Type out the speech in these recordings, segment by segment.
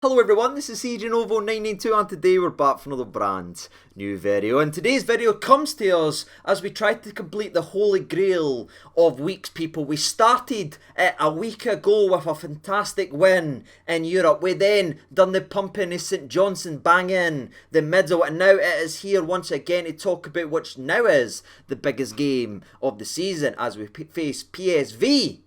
Hello everyone, this is CJNovo992 and today we're back for another brand new video. And today's video comes to us as we try to complete the holy grail of weeks, people. We started a week ago with a fantastic win in Europe. We then done the pumping of St Johnstone, bang in the middle, and now it is here once again to talk about which now is the biggest game of the season as we face PSV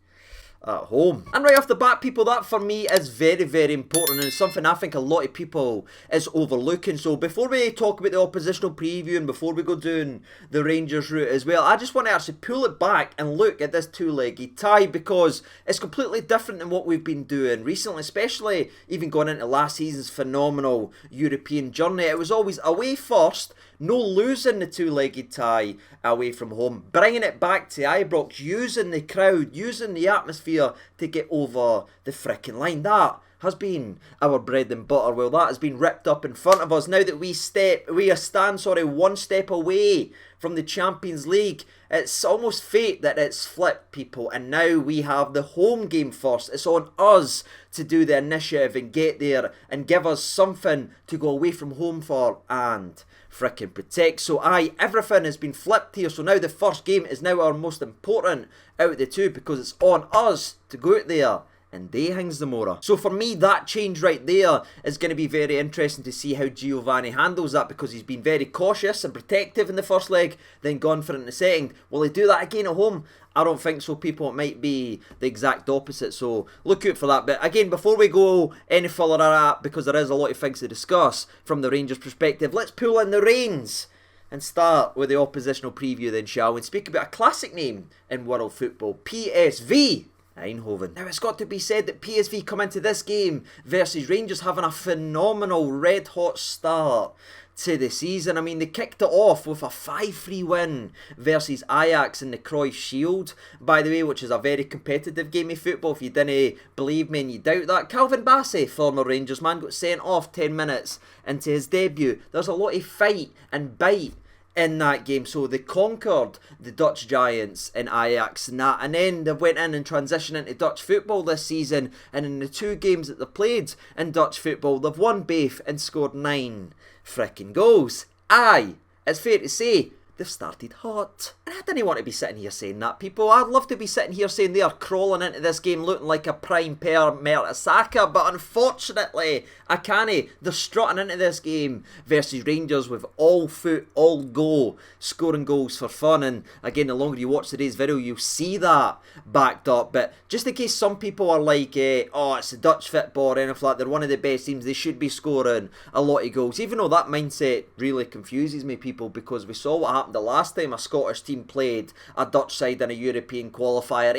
at home. And right off the bat, people, that for me is very, very important, and it's something I think a lot of people is overlooking. So before we talk about the oppositional preview and before we go down the Rangers route as well, I just want to actually pull it back and look at this two-legged tie, because it's completely different than what we've been doing recently, especially even going into last season's phenomenal European journey. It was always away first, no losing the two-legged tie away from home, bringing it back to Ibrox, using the crowd, using the atmosphere to get over the fricking line. That has been our bread and butter. Well, that has been ripped up in front of us. Now that we stand one step away from the Champions League, it's almost fate that it's flipped, people, and now we have the home game first. It's on us to do the initiative and get there and give us something to go away from home for and fricking protect. So everything has been flipped here. So now the first game is now our most important out of the two, because it's on us to go out there and they hangs the mora. So for me, that change right there is going to be very interesting to see how Giovanni handles that, because he's been very cautious and protective in the first leg, then gone for it in the second. Will he do that again at home? I don't think so, people. It might be the exact opposite, so look out for that. But again, before we go any further at that, because there is a lot of things to discuss from the Rangers perspective, let's pull in the reins and start with the oppositional preview then, shall we? And speak about a classic name in world football, PSV Eindhoven. Now, it's got to be said that PSV come into this game versus Rangers having a phenomenal red-hot start to the season. I mean, they kicked it off with a 5-3 win versus Ajax in the Cruyff Shield, by the way, which is a very competitive game of football. If you didn't believe me and you doubt that, Calvin Bassey, former Rangers man, got sent off 10 minutes into his debut. There's a lot of fight and bite in that game, so they conquered the Dutch giants in Ajax and that, and then they went in and transitioned into Dutch football this season, and in the two games that they played in Dutch football, they've won both and scored 9 fricking goals. It's fair to say they've started hot. And I didn't want to be sitting here saying that, people. I'd love to be sitting here saying they are crawling into this game looking like a prime pair Mertesacker, but unfortunately I can't. They're strutting into this game versus Rangers with all foot, all go, scoring goals for fun. And again, the longer you watch today's video, you'll see that backed up. But just in case some people are like, oh, it's the Dutch football or anything like that, they're one of the best teams, they should be scoring a lot of goals. Even though that mindset really confuses me, people, because we saw what happened the last time a Scottish team played a Dutch side in a European qualifier.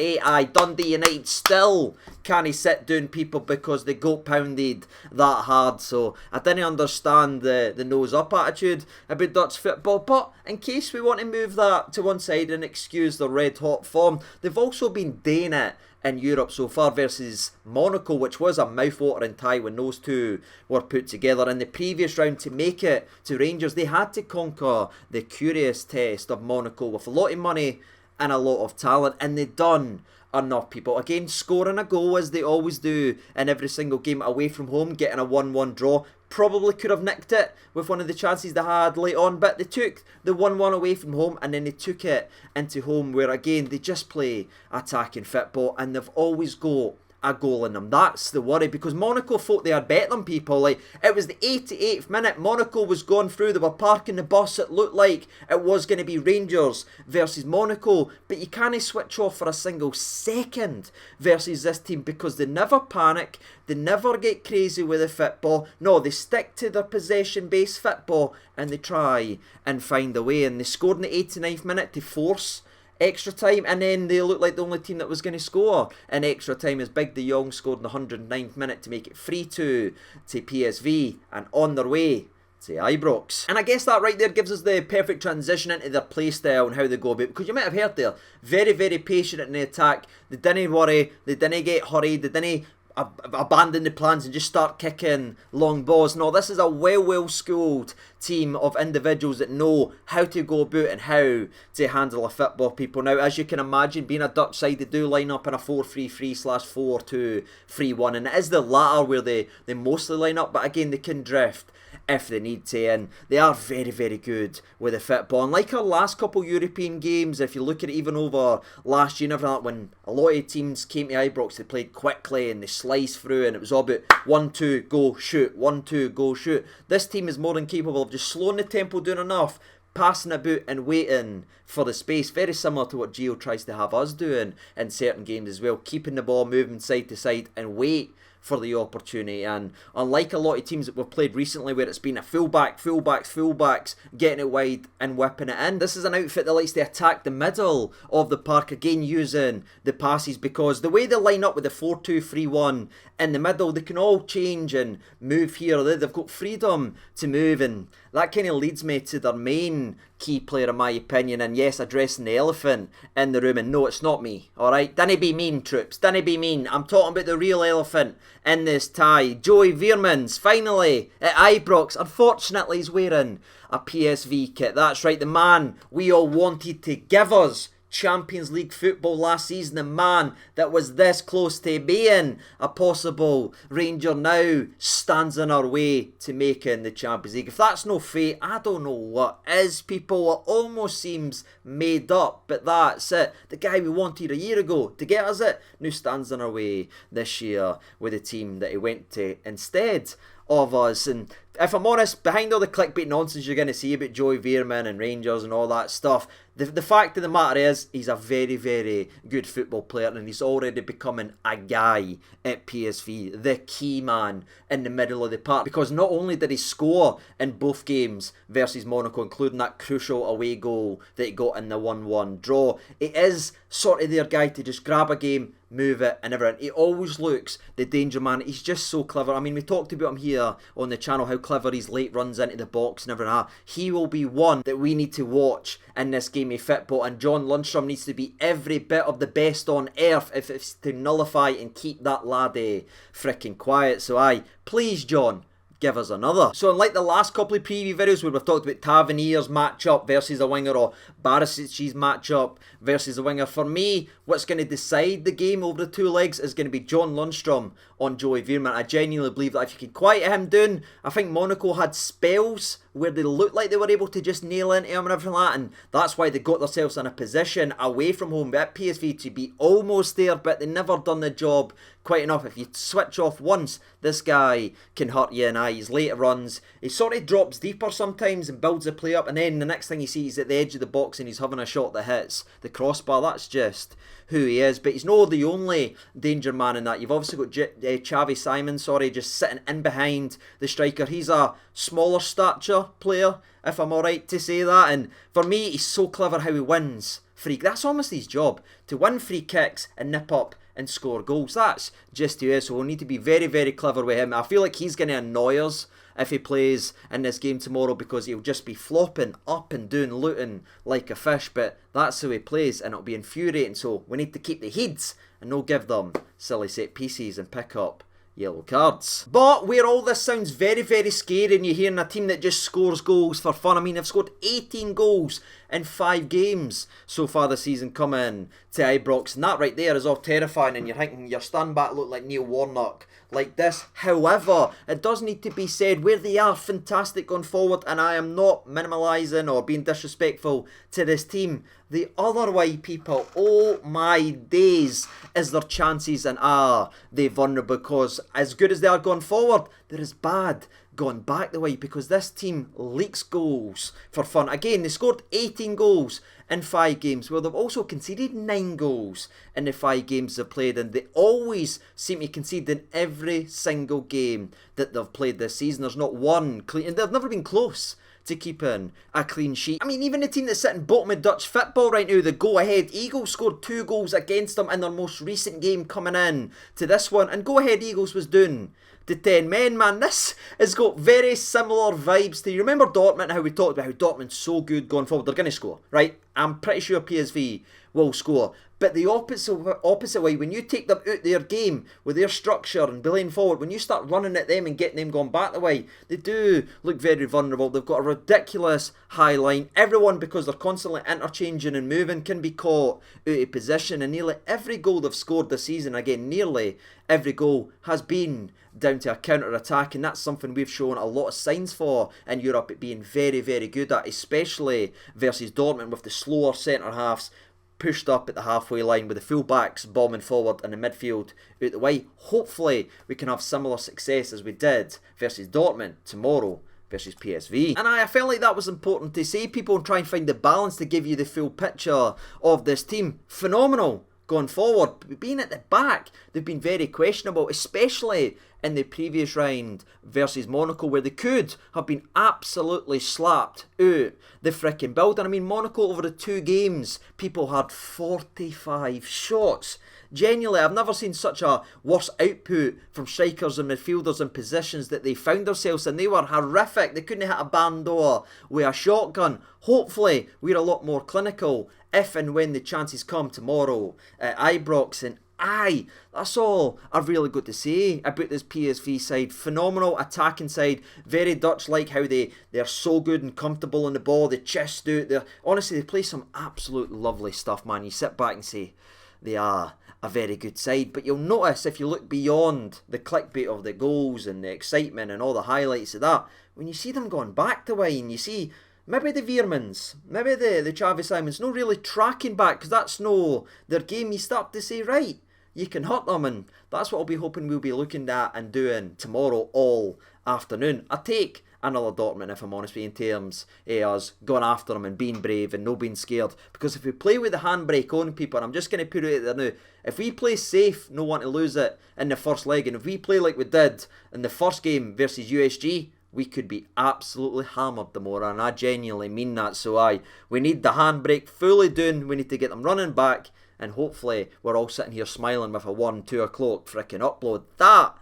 Dundee United still can't sit down, people, because they got pounded that hard. So I didn't understand the nose up attitude about Dutch football. But in case we want to move that to one side and excuse the red hot form, they've also been doing it in Europe so far versus Monaco, which was a mouth-watering tie when those two were put together. In the previous round, to make it to Rangers, they had to conquer the curious test of Monaco with a lot of money and a lot of talent, and they done enough, people. Again, scoring a goal as they always do in every single game away from home, getting a 1-1 draw. Probably could have nicked it with one of the chances they had late on, but they took the 1-1 away from home and then they took it into home, where again they just play attacking football and they've always got a goal in them. That's the worry, because Monaco thought they had bet them, people. Like, it was the 88th minute, Monaco was going through, they were parking the bus, it looked like it was going to be Rangers versus Monaco, but you can't switch off for a single second versus this team, because they never panic, they never get crazy with the football. No, they stick to their possession-based football and they try and find a way, and they scored in the 89th minute to force extra time, and then they looked like the only team that was going to score in extra time, as Big De Jong scored in the 109th minute to make it 3-2 to PSV, and on their way to Ibrox. And I guess that right there gives us the perfect transition into their play style and how they go about it, because you might have heard there, very, very patient in the attack. They didn't worry, they didn't get hurried, they didn't abandon the plans and just start kicking long balls. No, this is a well schooled team of individuals that know how to go about and how to handle a football, people. Now, as you can imagine, being a Dutch side, they do line up in a 4-3-3/4-2-3-1, and it is the latter where they mostly line up, but again, they can drift if they need to, and they are very good with the football. And like our last couple European games, if you look at it even over last year and everything like that, when a lot of teams came to Ibrox, they played quickly and they sliced through, and it was all about 1-2, go, shoot, 1-2, go, shoot. This team is more than capable of just slowing the tempo down enough, passing about and waiting for the space, very similar to what Gio tries to have us doing in certain games as well, keeping the ball moving side to side and wait for the opportunity. And unlike a lot of teams that we've played recently where it's been a fullbacks, getting it wide and whipping it in, this is an outfit that likes to attack the middle of the park, again using the passes, because the way they line up with the 4-2-3-1 in the middle, they can all change and move here or there. They've got freedom to move, and that kind of leads me to their main key player in my opinion, and yes, addressing the elephant in the room, and no, it's not me, alright? Dinna be mean, troops, dinna be mean. I'm talking about the real elephant in this tie. Joey Veermans, finally, at Ibrox. Unfortunately, he's wearing a PSV kit. That's right, the man we all wanted to give us Champions League football last season, the man that was this close to being a possible Ranger, now stands in our way to making the Champions League. If that's no fate, I don't know what is, people. It almost seems made up, but that's it. The guy we wanted a year ago to get us it now stands in our way this year with the team that he went to instead of us. And if I'm honest, behind all the clickbait nonsense you're going to see about Joey Veerman and Rangers and all that stuff, the fact of the matter is he's a very good football player, and he's already becoming a guy at PSV, the key man in the middle of the park, because not only did he score in both games versus Monaco, including that crucial away goal that he got in the 1-1 draw, he is sort of their guy to just grab a game, move it and everything. He always looks the danger man. He's just so clever. I mean, we talked about him here on the channel, how clever his late runs into the box and everything. He will be one that we need to watch in this game of football, and John Lundstrom needs to be every bit of the best on earth if it's to nullify and keep that laddie freaking quiet. So aye, please John, give us another. So unlike the last couple of preview videos where we've talked about Tavernier's matchup versus a winger, or Barisic's matchup versus a winger, for me, what's going to decide the game over the two legs is going to be John Lundstrom on Joey Veerman. I genuinely believe that if you could quiet him down, I think Monaco had spells where they looked like they were able to just nail into him and everything like that, and that's why they got themselves in a position away from home at PSV to be almost there, but they never done the job quite enough. If you switch off once, this guy can hurt you, and his later runs, he sort of drops deeper sometimes and builds the play up, and then the next thing you see, he's at the edge of the box and he's having a shot that hits the crossbar. That's just who he is. But he's not the only danger man in that. You've obviously got Xavi Simon, just sitting in behind the striker. He's a smaller stature player, if I'm alright to say that, and for me, he's so clever how he wins free. That's almost his job, to win free kicks and nip up and score goals. That's just who he is, so we'll need to be very clever with him. I feel like he's going to annoy us if he plays in this game tomorrow, because he'll just be flopping up and down, looting like a fish, but that's how he plays, and it'll be infuriating. So we need to keep the heads and not give them silly set pieces and pick up yellow cards. But where all this sounds very scary, and you're hearing a team that just scores goals for fun, I mean, they've scored 18 goals in 5 games so far this season coming to Ibrox, and that right there is all terrifying, and you're thinking your stand back look like Neil Warnock like this. However, it does need to be said, where they are fantastic going forward, and I am not minimalising or being disrespectful to this team, the other way, people, oh my days, is their chances, and are they vulnerable, because as good as they are going forward, they're as bad going back the way, because this team leaks goals for fun. Again, they scored 18 goals in 5 games, where they've also conceded 9 goals in the 5 games they've played, and they always seem to concede in every single game that they've played this season. There's not one clean, and they've never been close to keeping a clean sheet. I mean, even the team that's sitting bottom of Dutch football right now, the Go Ahead Eagles, scored 2 goals against them in their most recent game coming in to this one, and Go Ahead Eagles was down to 10 men, man. This has got very similar vibes to, you remember Dortmund, how we talked about how Dortmund's so good going forward, they're going to score, right? I'm pretty sure PSV will score. But the opposite way, when you take them out their game with their structure and playing forward, when you start running at them and getting them going back the way, they do look very vulnerable. They've got a ridiculous high line. Everyone, because they're constantly interchanging and moving, can be caught out of position. And nearly every goal they've scored this season, again, nearly every goal has been down to a counter-attack, and that's something we've shown a lot of signs for in Europe at being very, very good at, especially versus Dortmund with the slower centre-halves pushed up at the halfway line with the full-backs bombing forward and the midfield out the way. Hopefully we can have similar success as we did versus Dortmund tomorrow versus PSV. And I felt like that was important to say, people, and try and find the balance to give you the full picture of this team. Phenomenal going forward. Being at the back, they've been very questionable, especially in the previous round versus Monaco, where they could have been absolutely slapped out the frickin' building. I mean, Monaco over the 2 games, people had 45 shots. Genuinely, I've never seen such a worse output from strikers and midfielders in positions that they found themselves in. They were horrific. They couldn't hit a barn door with a shotgun. Hopefully, we're a lot more clinical if and when the chances come tomorrow at Ibrox. And aye, that's all I've really got to say about this PSV side. Phenomenal attacking side, very Dutch-like, how they're so good and comfortable on the ball, they chest out. Honestly, they play some absolute lovely stuff, man. You sit back and say, they are a very good side. But you'll notice, if you look beyond the clickbait of the goals and the excitement and all the highlights of that, when you see them going back the way and you see maybe the Veermans, maybe the Xavi Simons, no really tracking back, because that's no their game, you start to say, right, you can hurt them, and that's what I'll be hoping we'll be looking at and doing tomorrow all afternoon. I take another Dortmund, if I'm honest with you, in terms of us going after them and being brave and no being scared, because if we play with the handbrake on, people, and I'm just going to put it out there now, if we play safe, no one to lose it in the first leg, and if we play like we did in the first game versus USG, we could be absolutely hammered tomorrow, and I genuinely mean that. So we need the handbrake fully down, we need to get them running back, and hopefully we're all sitting here smiling with a 1-2 o'clock frickin' upload. That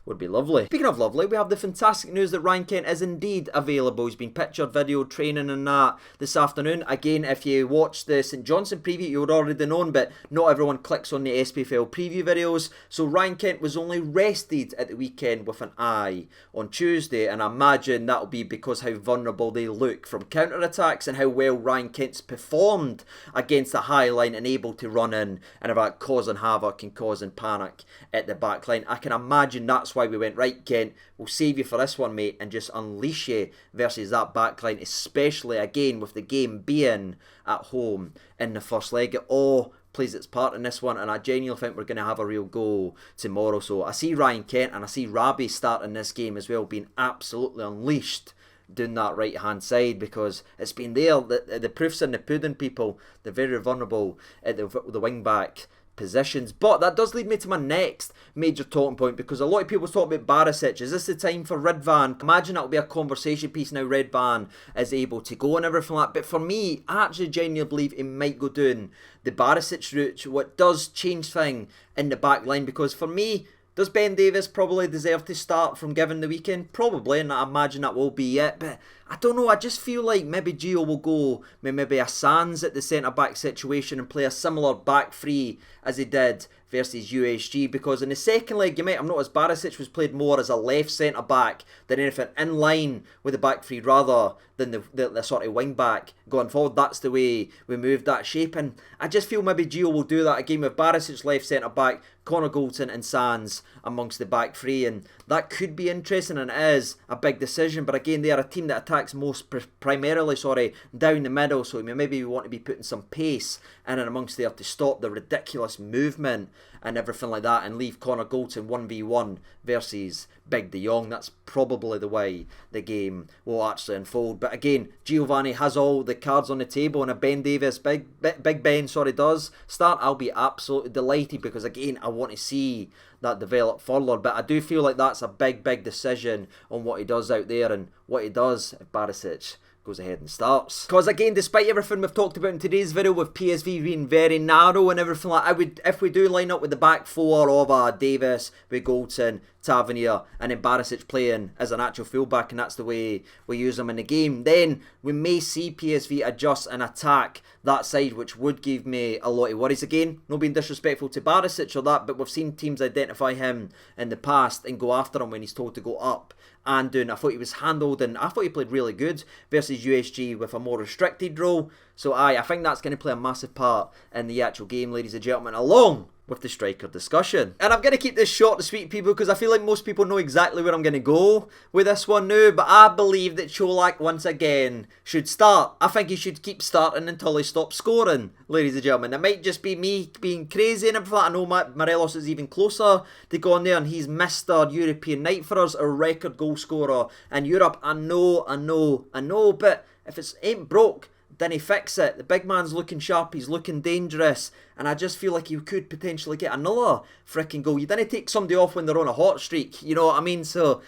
would be lovely. Speaking of lovely, we have the fantastic news that Ryan Kent is indeed available. He's been pictured, video, training and that this afternoon. Again, if you watched the St Johnstone preview, you would already known, but not everyone clicks on the SPFL preview videos. So Ryan Kent was only rested at the weekend with an eye on Tuesday, and I imagine that'll be because how vulnerable they look from counter-attacks and how well Ryan Kent's performed against the high line and able to run in and about causing havoc and causing panic at the back line. I can imagine that's why we went, right, Kent, we'll save you for this one, mate, and just unleash you versus that backline, especially again with the game being at home in the first leg. It all plays its part in this one, and I genuinely think we're going to have a real go tomorrow. So I see Ryan Kent and I see Rabi starting this game as well, being absolutely unleashed down that right hand side, because it's been there, the proof's in the pudding, people. They're very vulnerable at the wing back positions. But that does lead me to my next major talking point, because a lot of people talk about Barisic. Is this the time for Ridvan? Imagine that'll be a conversation piece now. Ridvan is able to go and everything like that. But for me, I actually genuinely believe he might go down the Barisic route, what does change thing in the back line, because for me, does Ben Davies probably deserve to start from given the weekend? Probably, and I imagine that will be it. But I don't know, I just feel like maybe Gio will go with maybe a Sands at the centre-back situation and play a similar back three as he did versus USG, because in the second leg you might have noticed Barisic was played more as a left centre-back than anything, in line with the back three rather than the sort of wing-back going forward. That's the way we moved that shape, and I just feel maybe Gio will do that again with Barisic left centre-back, Connor Goldson and Sands amongst the back three, and that could be interesting, and it is a big decision. But again, they are a team that attacks most primarily down the middle, so maybe we want to be putting some pace in and amongst there to stop the ridiculous movement and everything like that, and leave Connor Goldson 1v1 versus Big De Jong. That's probably the way the game will actually unfold. But again, Giovanni has all the cards on the table, and if Ben Davies, Big Ben does start, I'll be absolutely delighted, because again, I want to see that develop further. But I do feel like that's a big decision on what he does out there and what he does if Barisic goes ahead and starts. Because again, despite everything we've talked about in today's video with PSV being very narrow and everything like that, if we do line up with the back four of Davis, with Goldson, Tavernier and then Barisic playing as an actual fullback, and that's the way we use them in the game, then we may see PSV adjust and attack that side, which would give me a lot of worries. Again, not being disrespectful to Barisic or that, but we've seen teams identify him in the past and go after him when he's told to go up and down. I thought he was handled and I thought he played really good versus USG with a more restricted role. So I think that's going to play a massive part in the actual game, ladies and gentlemen, along with the striker discussion. And I'm going to keep this short and sweet, people, because I feel like most people know exactly where I'm going to go with this one now. But I believe that Čolak once again should start. I think he should keep starting until he stops scoring, ladies and gentlemen. It might just be me being crazy and everything. I know Morelos is even closer to going there, and he's Mr. European Night for us, a record goal scorer in Europe. I know, but if it ain't broke, then he fix it. The big man's looking sharp, he's looking dangerous, and I just feel like he could potentially get another freaking goal. You didn't take somebody off when they're on a hot streak, you know what I mean? So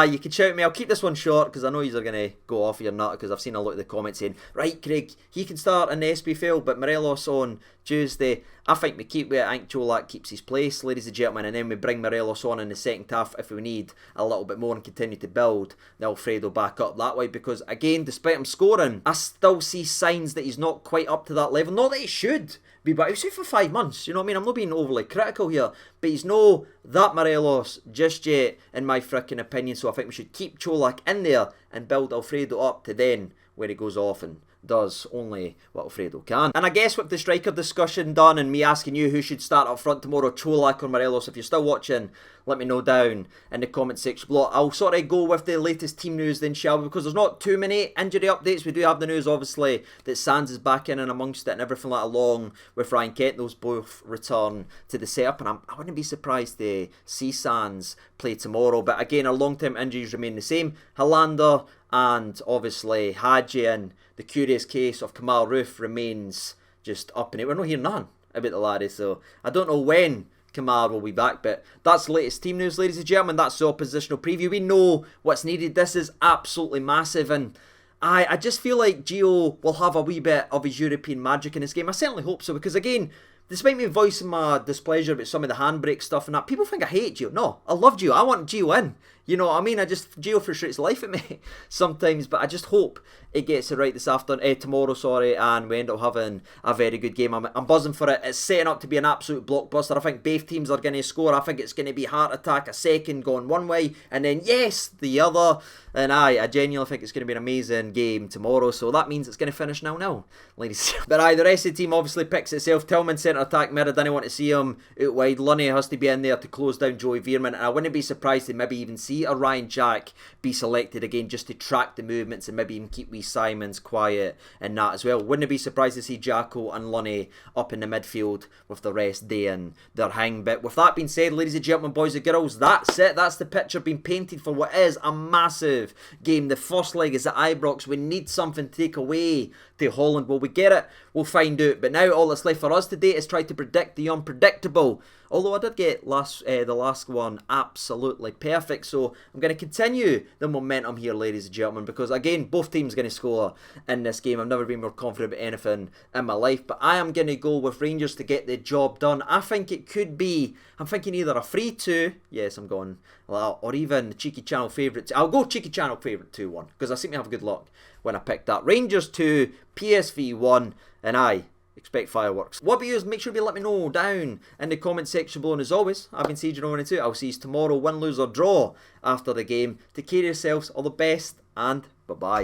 you can shout at me. I'll keep this one short because I know you're going to go off your nut, because I've seen a lot of the comments saying, right, Craig, he can start in the SPFL, but Morelos on Tuesday. I think we keep with it. I think Čolak keeps his place, ladies and gentlemen, and then we bring Morelos on in the second half if we need a little bit more and continue to build the Alfredo back up that way, because again, despite him scoring, I still see signs that he's not quite up to that level. Not that he should be, but he was out for 5 months, you know what I mean? I'm not being overly critical here, but he's no that Morelos just yet, in my freaking opinion. So I think we should keep Čolak in there and build Alfredo up to then where he goes off and does only what Alfredo can. And I guess with the striker discussion done and me asking you who should start up front tomorrow, Čolak or Morelos, if you're still watching, let me know down in the comment section below. I'll sort of go with the latest team news then, shall we? Because there's not too many injury updates. We do have the news, obviously, that Sands is back in and amongst it and everything like along with Ryan Kent. Those both return to the setup, and I wouldn't be surprised to see Sands play tomorrow. But again, our long-term injuries remain the same. Hollander and obviously Hadji, and the curious case of Kamal Roof remains just up in it. We're not hearing none about the laddie, so I don't know when Kamal will be back, but that's the latest team news, ladies and gentlemen. That's the oppositional preview. We know what's needed. This is absolutely massive, and I just feel like Gio will have a wee bit of his European magic in this game. I certainly hope so, because again, despite me voicing my displeasure about some of the handbrake stuff and that, people think I hate Gio. No, I love Gio. I want Gio in. You know what I mean? Gio frustrates life at me sometimes, but I just hope it gets it right this afternoon, tomorrow, sorry, and we end up having a very good game. I'm buzzing for it. It's setting up to be an absolute blockbuster. I think both teams are going to score. I think it's going to be heart attack, a second going one way, and then, yes, the other. And I genuinely think it's going to be an amazing game tomorrow, so that means it's going to finish 0-0, ladies. But the rest of the team obviously picks itself. Tillman, centre attack, Mirror, didn't want to see him out wide. Lunny has to be in there to close down Joey Veerman, and I wouldn't be surprised to maybe even see a Ryan Jack be selected again, just to track the movements and maybe even keep wee Simons quiet and that as well. Wouldn't be surprised to see Jacko and Lunny up in the midfield with the rest doing their hang. But with that being said, ladies and gentlemen, boys and girls, that's it. That's the picture being painted for what is a massive game. The first leg is at Ibrox. We need something to take away to Holland. Will we get it? We'll find out. But now all that's left for us today is try to predict the unpredictable. Although I did get the last one absolutely perfect. So I'm going to continue the momentum here, ladies and gentlemen, because again, both teams are going to score in this game. I've never been more confident about anything in my life. But I am going to go with Rangers to get the job done. I think it could be, I'm thinking either a 3-2. Yes, I'm going, or even the Cheeky Channel favourite. I'll go Cheeky Channel favourite 2-1, because I seem to have good luck when I picked that. Rangers 2, PSV 1, and I expect fireworks. What about you? Make sure you let me know down in the comment section below. And as always, I've been Siege over into it. I'll see you tomorrow, win, lose or draw after the game. Take care of yourselves, all the best, and bye-bye.